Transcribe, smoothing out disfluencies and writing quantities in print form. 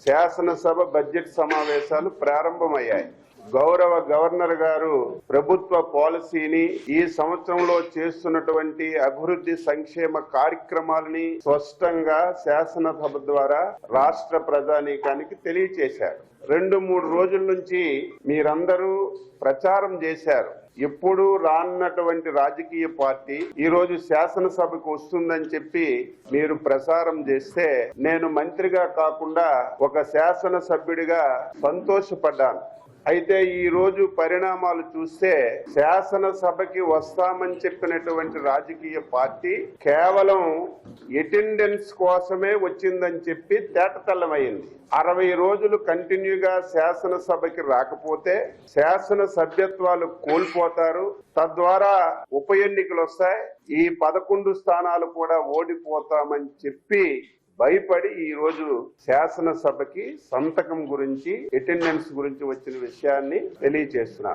శాసనసభ బడ్జెట్ సమావేశాలు ప్రారంభమయ్యాయి. గౌరవ గవర్నర్ గారు ప్రభుత్వ పాలసీని, ఈ సంవత్సరంలో చేస్తున్నటువంటి అభివృద్ధి సంక్షేమ కార్యక్రమాలని స్పష్టంగా శాసనసభ ద్వారా రాష్ట్ర ప్రజానీకానికి తెలియచేశారు. 2-3 రోజుల నుంచి మీరందరూ ప్రచారం చేశారు. ఎప్పుడు రానటువంటి రాజకీయ పార్టీ ఈ రోజు శాసనసభకు వస్తుందని చెప్పి మీరు ప్రసారం చేస్తే నేను మంత్రిగా కాకుండా ఒక శాసనసభ్యుడిగా సంతోషపడ్డాను. అయితే ఈ రోజు పరిణామాలు చూస్తే శాసనసభకి వస్తామని చెప్పినటువంటి రాజకీయ పార్టీ కేవలం అటెండెన్స్ కోసమే వచ్చిందని చెప్పి తేటతెల్లమైంది. 60 రోజులు కంటిన్యూగా శాసనసభకి రాకపోతే శాసన సభ్యత్వాలు కోల్పోతారు. తద్వారా ఉప ఎన్నికలు వస్తాయి. ఈ 11 స్థానాలు కూడా ఓడిపోతామని చెప్పి భయపడి ఈ రోజు శాసనసభకి సంతకం గురించి, అటెండెన్స్ గురించి వచ్చిన విషయాన్ని తెలియజేస్తున్నా.